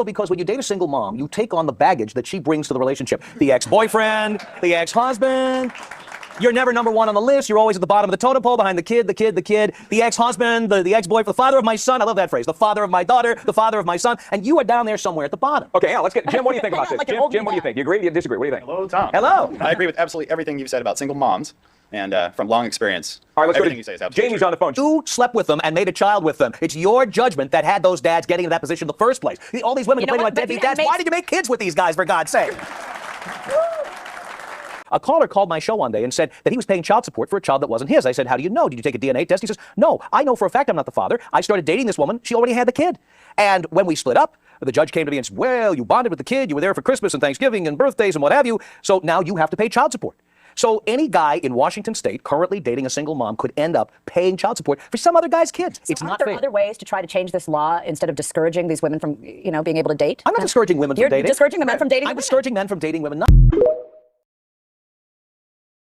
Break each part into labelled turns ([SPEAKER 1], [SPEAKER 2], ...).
[SPEAKER 1] Because when you date a single mom, you take on the baggage that she brings to the relationship. The ex-boyfriend, the ex-husband. You're never number one on the list. You're always at the bottom of the totem pole behind the kid, the ex-husband, the ex-boyfriend, the father of my son. I love that phrase. The father of my daughter, the father of my son. And you are down there somewhere at the bottom.
[SPEAKER 2] Okay, now let's get, Jim, what do you think about this? Jim, what do you think? You agree? You disagree? What do you think?
[SPEAKER 3] Hello, Tom.
[SPEAKER 1] Hello.
[SPEAKER 3] I agree with absolutely everything you've said about single moms. And from long experience,
[SPEAKER 2] all right, let's
[SPEAKER 3] everything
[SPEAKER 2] go to,
[SPEAKER 3] you say is absolutely
[SPEAKER 2] Jamie's
[SPEAKER 3] true.
[SPEAKER 2] on the phone.
[SPEAKER 1] You slept with them and made a child with them. It's your judgment that had those dads getting in that position in the first place. All these women complaining about deadbeat dads. Why did you make kids with these guys, for God's sake? A caller called my show one day and said that he was paying child support for a child that wasn't his. I said, how do you know? Did you take a DNA test? He says, no, I know for a fact I'm not the father. I started dating this woman. She already had the kid. And when we split up, the judge came to me and said, well, you bonded with the kid. You were there for Christmas and Thanksgiving and birthdays and what have you. So now you have to pay child support. So any guy in Washington State currently dating a single mom could end up paying child support for some other guy's kids.
[SPEAKER 4] So
[SPEAKER 1] it's not
[SPEAKER 4] there
[SPEAKER 1] fair.
[SPEAKER 4] Other ways to try to change this law instead of discouraging these women from, being able to date?
[SPEAKER 1] I'm not discouraging women from dating.
[SPEAKER 4] You're discouraging the men from dating.
[SPEAKER 1] I'm discouraging men from dating women.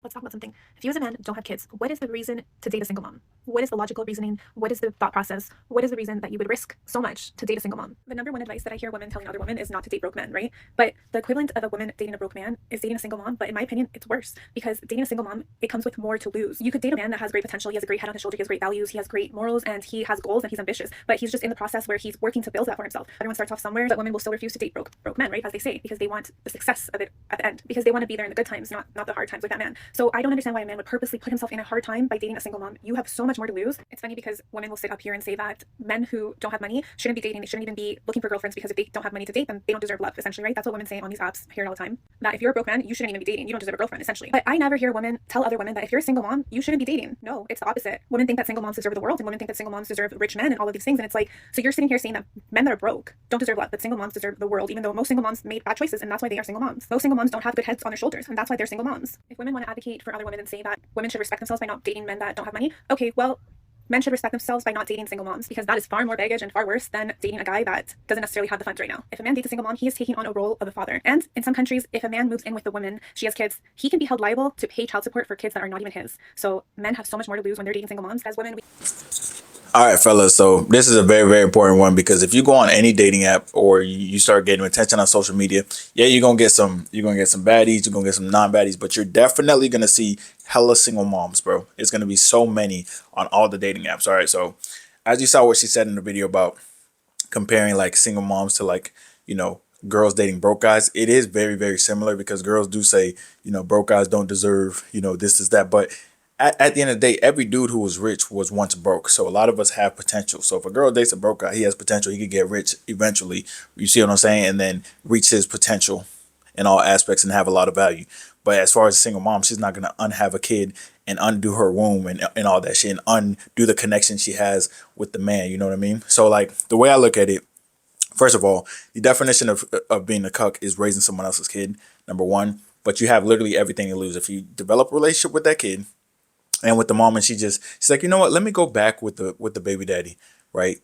[SPEAKER 5] Let's talk about something. If you as a man don't have kids, what is the reason to date a single mom? What is the logical reasoning? What is the thought process? What is the reason that you would risk so much to date a single mom? The number one advice that I hear women telling other women is not to date broke men, right? But the equivalent of a woman dating a broke man is dating a single mom. But in my opinion, it's worse because dating a single mom, it comes with more to lose. You could date a man that has great potential. He has a great head on his shoulder. He has great values. He has great morals and he has goals and he's ambitious. But he's just in the process where he's working to build that for himself. Everyone starts off somewhere, but women will still refuse to date broke men, right? As they say, because they want the success of it at the end, because they want to be there in the good times, not the hard times with that man. So I don't understand why a man would purposely put himself in a hard time by dating a single mom. You have so much more to lose. It's funny because women will sit up here and say that men who don't have money shouldn't be dating. They shouldn't even be looking for girlfriends because if they don't have money to date them, they don't deserve love, essentially, right? That's what women say on these apps. I hear it all the time. That if you're a broke man, you shouldn't even be dating. You don't deserve a girlfriend, essentially. But I never hear women tell other women that if you're a single mom, you shouldn't be dating. No, it's the opposite. Women think that single moms deserve the world and women think that single moms deserve rich men and all of these things. And it's like, so you're sitting here saying that men that are broke don't deserve love, but single moms deserve the world, even though most single moms made bad choices and that's why they are single moms. Most single moms don't have good heads on their shoulders and that's why they're single moms. If women want to advocate for other women and say that women should respect themselves by not dating men that don't have money, okay, well, men should respect themselves by not dating single moms because that is far more baggage and far worse than dating a guy that doesn't necessarily have the funds right now. If a man dates a single mom, he is taking on a role of a father. And in some countries, if a man moves in with the woman, she has kids, he can be held liable to pay child support for kids that are not even his. So men have so much more to lose when they're dating single moms. As women,
[SPEAKER 6] All right, fellas. So this is a very, very important one because if you go on any dating app or you start getting attention on social media, yeah, you're gonna get some baddies, you're gonna get some non-baddies, but you're definitely gonna see hella single moms, bro. It's gonna be so many on all the dating apps. All right. So as you saw what she said in the video about comparing like single moms to like, girls dating broke guys, it is very, very similar because girls do say, broke guys don't deserve, this is that. But at the end of the day, every dude who was rich was once broke. So a lot of us have potential. So if a girl dates a broke guy, he has potential. He could get rich eventually. You see what I'm saying? And then reach his potential in all aspects and have a lot of value. But as far as a single mom, she's not going to unhave a kid and undo her womb and all that shit and undo the connection she has with the man. You know what I mean? So like the way I look at it, first of all, the definition of being a cuck is raising someone else's kid, number one. But you have literally everything to lose. If you develop a relationship with that kid, and with the mom, and she's like, you know what? Let me go back with the baby daddy, right?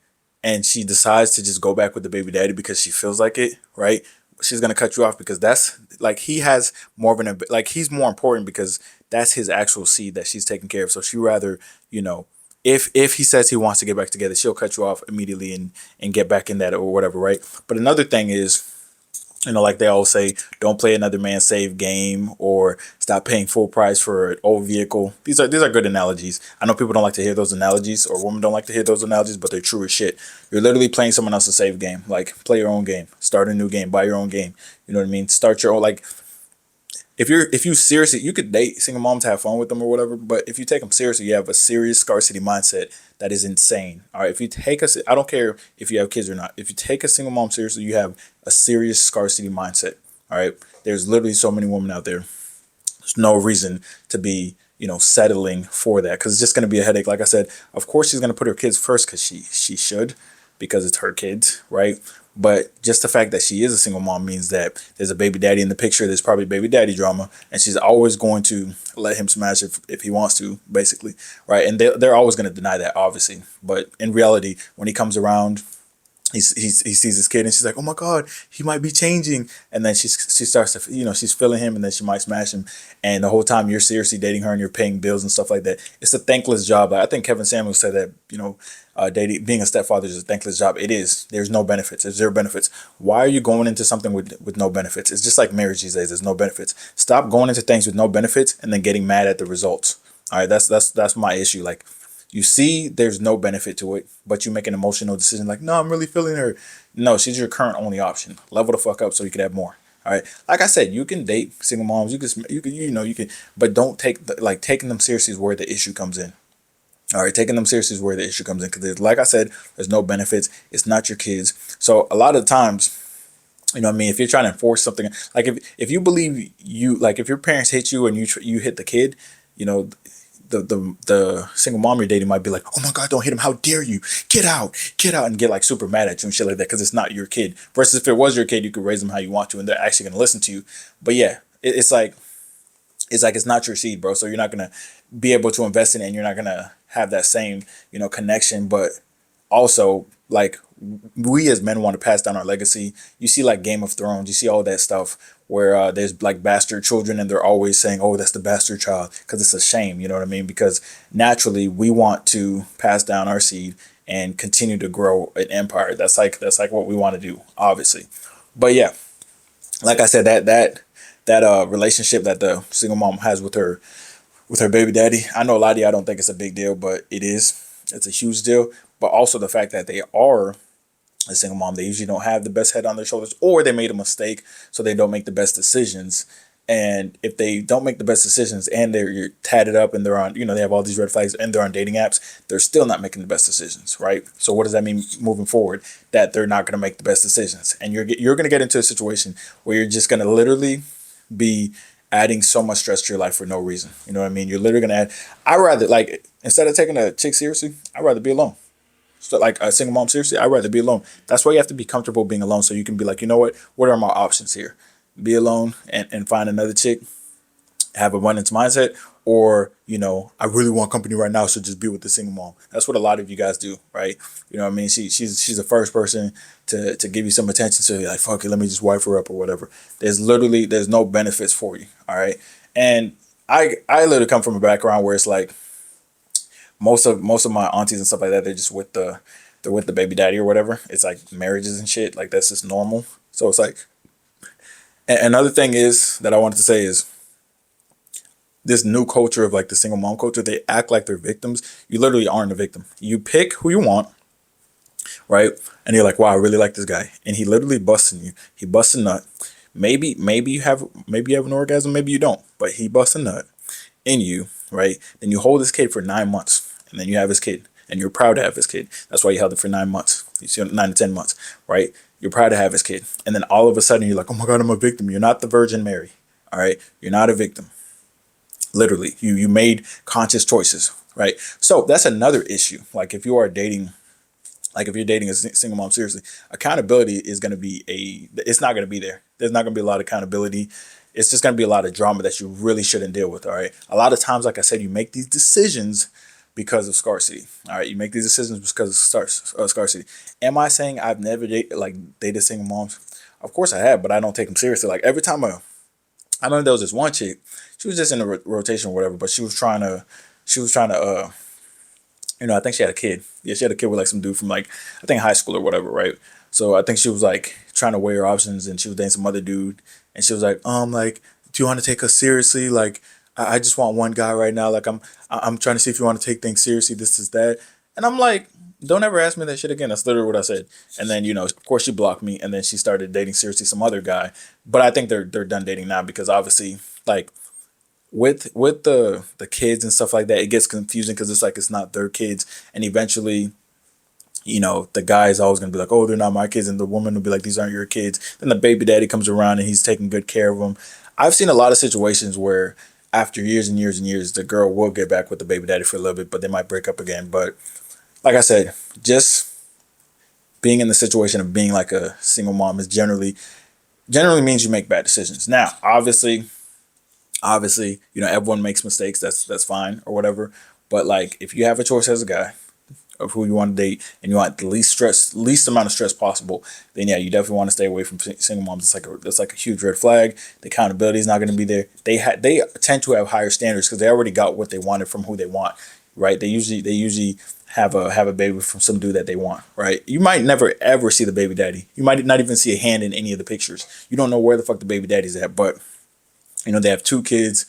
[SPEAKER 6] And she decides to just go back with the baby daddy because she feels like it, right? She's gonna cut you off because that's like he has more of an like he's more important because that's his actual seed that she's taking care of. So she rather, if he says he wants to get back together, she'll cut you off immediately and get back in that or whatever, right? But another thing is, like they always say, don't play another man's save game or stop paying full price for an old vehicle. These are good analogies. I know people don't like to hear those analogies or women don't like to hear those analogies, but they're true as shit. You're literally playing someone else's save game. Like play your own game, start a new game, buy your own game. You know what I mean? Start your own, like if you seriously, you could date single moms, have fun with them or whatever, but if you take them seriously, you have a serious scarcity mindset that is insane. All right, if you take I don't care if you have kids or not. If you take a single mom seriously, you have a serious scarcity mindset. All right, there's literally so many women out there. There's no reason to be, settling for that because it's just going to be a headache. Like I said, of course she's going to put her kids first because she should, because it's her kids, right? But just the fact that she is a single mom means that there's a baby daddy in the picture. There's probably baby daddy drama, and she's always going to let him smash if he wants to, basically, right? And they're always going to deny that, obviously. But in reality, when he comes around, he sees his kid and she's like, oh my God, he might be changing. And then she starts to, she's feeling him and then she might smash him. And the whole time you're seriously dating her and you're paying bills and stuff like that. It's a thankless job. I think Kevin Samuels said that, being a stepfather is a thankless job. It is. There's no benefits. There's zero benefits. Why are you going into something with no benefits? It's just like marriage these days. There's no benefits. Stop going into things with no benefits and then getting mad at the results. All right. That's my issue. Like, you see, there's no benefit to it, but you make an emotional decision like, no, I'm really feeling her. No, she's your current only option. Level the fuck up so you can have more. All right. Like I said, you can date single moms. You can, but don't taking them seriously is where the issue comes in. All right. Taking them seriously is where the issue comes in. Because like I said, there's no benefits. It's not your kids. So a lot of times, if you're trying to enforce something, like if you believe if your parents hit you and you hit the kid, you know, the single mom you're dating might be like, oh my God, don't hit him. How dare you? Get out, and get like super mad at you and shit like that because it's not your kid. Versus if it was your kid, you could raise them how you want to and they're actually going to listen to you. But yeah, it's like it's not your seed, bro. So you're not going to be able to invest in it and you're not going to have that same, connection. But also, like, we as men want to pass down our legacy. You see like Game of Thrones, you see all that stuff where there's like bastard children and they're always saying, oh, that's the bastard child, because it's a shame, you know what I mean? Because naturally we want to pass down our seed and continue to grow an empire. That's like what we want to do, obviously. But yeah, like I said, that relationship that the single mom has with her baby daddy, I know a lot of y'all don't think it's a big deal, but it is. It's a huge deal. But also the fact that they are a single mom, they usually don't have the best head on their shoulders, or they made a mistake, so they don't make the best decisions. And if they don't make the best decisions and you're tatted up and they're on, they have all these red flags and they're on dating apps, they're still not making the best decisions, right? So what does that mean moving forward? That they're not going to make the best decisions. And you're going to get into a situation where you're just going to literally be adding so much stress to your life for no reason. You know what I mean? You're literally going to I'd rather, like, instead of taking a chick seriously, I'd rather be alone. So like a single mom, seriously, I'd rather be alone. That's why you have to be comfortable being alone, so you can be like, you know what are my options here? Be alone and find another chick, have abundance mindset, or, I really want company right now, so just be with the single mom. That's what a lot of you guys do, right? You know what I mean? She's the first person to give you some attention, so you're like, fuck it, let me just wife her up or whatever. There's no benefits for you, all right? And I literally come from a background where it's like, most of my aunties and stuff like that, they're just with the baby daddy or whatever. It's like marriages and shit. Like, that's just normal. So it's like, another thing is that I wanted to say is this new culture of like the single mom culture. They act like they're victims. You literally aren't a victim. You pick who you want, right? And you're like, wow, I really like this guy. And he literally busts in you. He busts a nut. Maybe you have an orgasm, maybe you don't, but he busts a nut in you, right? Then you hold this kid for 9 months, and then you have his kid, and you're proud to have his kid. That's why you held it for 9 months. You see, 9 to 10 months, right? You're proud to have his kid, and then all of a sudden you're like, oh my God, I'm a victim. You're not the Virgin Mary, all right? You're not a victim. Literally, you made conscious choices, right? So that's another issue. Like, if you're dating a single mom, seriously, accountability is going to be it's not going to be there. There's not going to be a lot of accountability. It's just going to be a lot of drama that you really shouldn't deal with. All right. A lot of times, like I said, you make these decisions because of scarcity. All right. You make these decisions because of scarcity. Am I saying I've never dated single moms? Of course I have, but I don't take them seriously. Like, every time I remember there was this one chick, she was just in a rotation or whatever, but she was trying to, I think she had a kid. Yeah, she had a kid with like some dude from like, I think high school or whatever, right? So I think she was like trying to weigh her options, and she was dating some other dude, and she was like, do you want to take us seriously? Like, I just want one guy right now. Like, I'm trying to see if you want to take things seriously. This is that, and I'm like, don't ever ask me that shit again. That's literally what I said. And then, of course, she blocked me, and then she started dating seriously some other guy. But I think they're done dating now because obviously, like, with the kids and stuff like that, it gets confusing because it's like it's not their kids, and eventually, the guy is always gonna be like, oh, they're not my kids, and the woman will be like, these aren't your kids. Then the baby daddy comes around and he's taking good care of them. I've seen a lot of situations where after years and years and years, the girl will get back with the baby daddy for a little bit, but they might break up again. But like I said, just being in the situation of being like a single mom is generally means you make bad decisions. Now, obviously, everyone makes mistakes. That's fine or whatever. But like, if you have a choice as a guy, of who you want to date, and you want the least amount of stress possible, then yeah, you definitely want to stay away from single moms. It's like a huge red flag. The accountability is not going to be there. They tend to have higher standards because they already got what they wanted from who they want, right? They usually have a baby from some dude that they want, right? You might never ever see the baby daddy. You might not even see a hand in any of the pictures. You don't know where the fuck the baby daddy's at, but they have 2 kids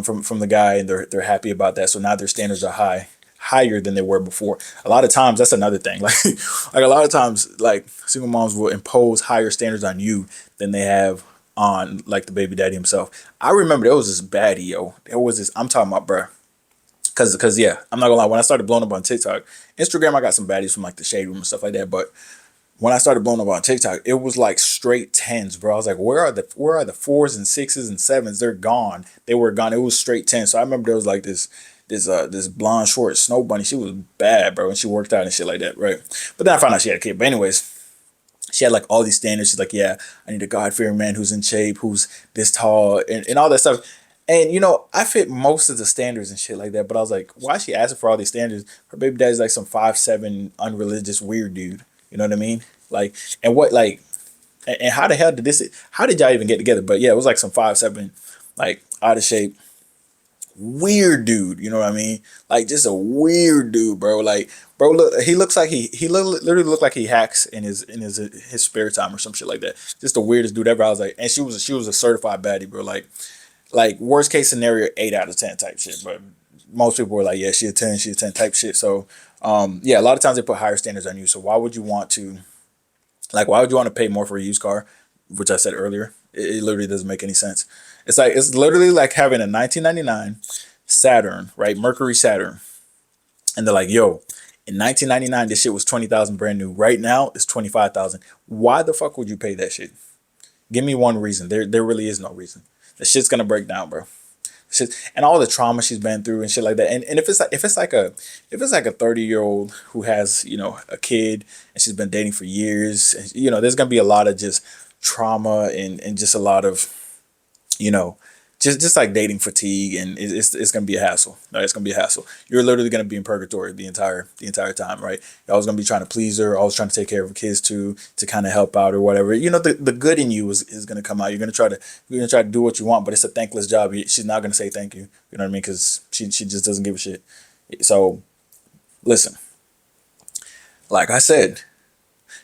[SPEAKER 6] from the guy, and they're happy about that. So now their standards are higher than they were before. A lot of times, that's another thing. Like a lot of times, like single moms will impose higher standards on you than they have on like the baby daddy himself. I remember there was this baddie, yo. There was this. I'm talking about, bruh. Cause yeah, I'm not gonna lie. When I started blowing up on TikTok, Instagram, I got some baddies from like the shade room and stuff like that. But when I started blowing up on TikTok, it was like straight 10s, bro. I was like, where are the 4s and 6s and 7s? They're gone. They were gone. It was straight 10. So I remember there was like this blonde short snow bunny. She was bad, bro, and she worked out and shit like that, right? But then I found out she had a kid. But anyways, she had like all these standards. She's like, yeah, I need a God-fearing man who's in shape, who's this tall, and all that stuff. And I fit most of the standards and shit like that. But I was like, why is she asking for all these standards? Her baby daddy's like some 5'7" unreligious weird dude. You know what I mean? Like, and what, like, and how the hell how did y'all even get together? But yeah, it was like some 5'7", like out of shape, weird dude. You know what I mean? Like just a weird dude, bro. Like, bro, look, he looks like literally looked like he hacks in his spare time or some shit like that. Just the weirdest dude ever. I was like, and she was a certified baddie, bro. Like worst case scenario, 8 out of 10 type shit. But most people were like, yeah, she a 10 type shit. So yeah, a lot of times they put higher standards on you. So why would you want to pay more for a used car? Which I said earlier, it literally doesn't make any sense. It's literally like having a 1999 Saturn, right? Mercury Saturn. And they're like, yo, in 1999, this shit was 20,000 brand new. Right now, it's 25,000. Why the fuck would you pay that shit? Give me one reason. There really is no reason. The shit's gonna break down, bro. And all the trauma she's been through and shit like that. And if it's like a 30-year-old who has a kid and she's been dating for years, there's gonna be a lot of just trauma and just a lot of just like dating fatigue, and it's gonna be a hassle. Right? It's gonna be a hassle. You're literally gonna be in purgatory the entire time, right? You're always gonna be trying to please her, always trying to take care of her kids too, to kind of help out or whatever. The good in you is gonna come out. You're gonna try to do what you want, but it's a thankless job. She's not gonna say thank you. You know what I mean? Because she just doesn't give a shit. So listen, like I said,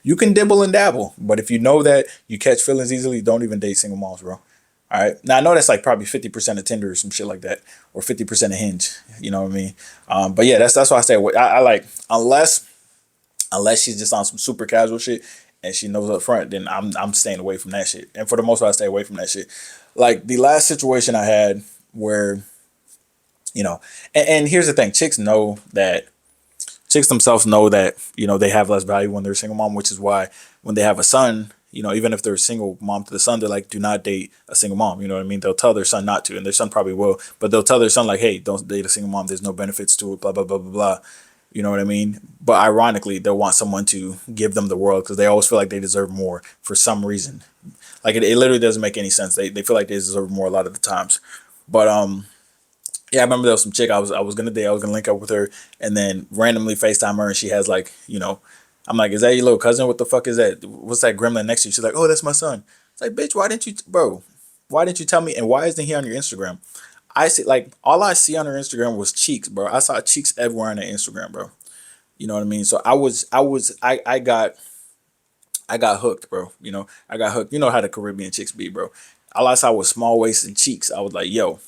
[SPEAKER 6] you can dibble and dabble, but if you know that you catch feelings easily, don't even date single moms, bro. All right. Now I know that's like probably 50% of Tinder or some shit like that, or 50% of Hinge. You know what I mean? But yeah, that's why I say I like, unless she's just on some super casual shit and she knows up front, then I'm staying away from that shit. And for the most part, I stay away from that shit. Like the last situation I had where, and here's the thing, chicks themselves know that they have less value when they're a single mom, which is why when they have a son, even if they're a single mom to the son, they're like, do not date a single mom. You know what I mean? They'll tell their son not to, and their son probably will, but they'll tell their son like, hey, don't date a single mom. There's no benefits to it, blah, blah, blah, blah, blah. You know what I mean? But ironically, they'll want someone to give them the world because they always feel like they deserve more for some reason. Like it literally doesn't make any sense. They feel like they deserve more a lot of the times. But yeah, I remember there was some chick I was gonna date. I was gonna link up with her, and then randomly FaceTime her, and she has like, I'm like, is that your little cousin? What the fuck is that? What's that gremlin next to you? She's like, oh, that's my son. It's like, bitch, why didn't you tell me? And why isn't he on your Instagram? I see, like, all I see on her Instagram was cheeks, bro. I saw cheeks everywhere on her Instagram, bro. You know what I mean? So I got hooked, bro. I got hooked. You know how the Caribbean chicks be, bro. All I saw was small waist and cheeks. I was like, yo.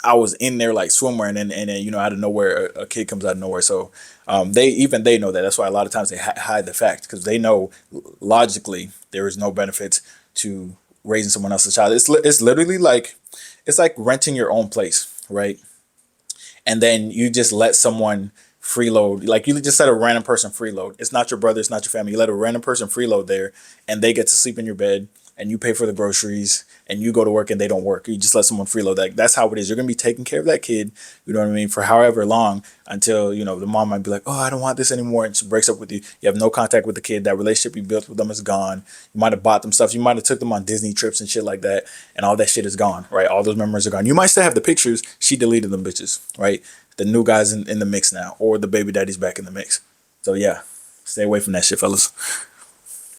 [SPEAKER 6] I was in there like swimwear, and then out of nowhere a kid comes out of nowhere. So they know that. That's why a lot of times they hide the fact, because they know logically there is no benefits to raising someone else's child. It's literally like, it's like renting your own place, right? And then you just let someone freeload, like you just let a random person freeload. It's not your brother, it's not your family. You let a random person freeload there, and they get to sleep in your bed, and you pay for the groceries and you go to work and they don't work. You just let someone freeload that. That's how it is. You're going to be taking care of that kid, you know what I mean, for however long until, you know, the mom might be like, oh, I don't want this anymore. And she breaks up with you. You have no contact with the kid. That relationship you built with them is gone. You might have bought them stuff. You might have took them on Disney trips and shit like that. And all that shit is gone, right? All those memories are gone. You might still have the pictures. She deleted them bitches, right? The new guy's in the mix now, or the baby daddy's back in the mix. So yeah, stay away from that shit, fellas.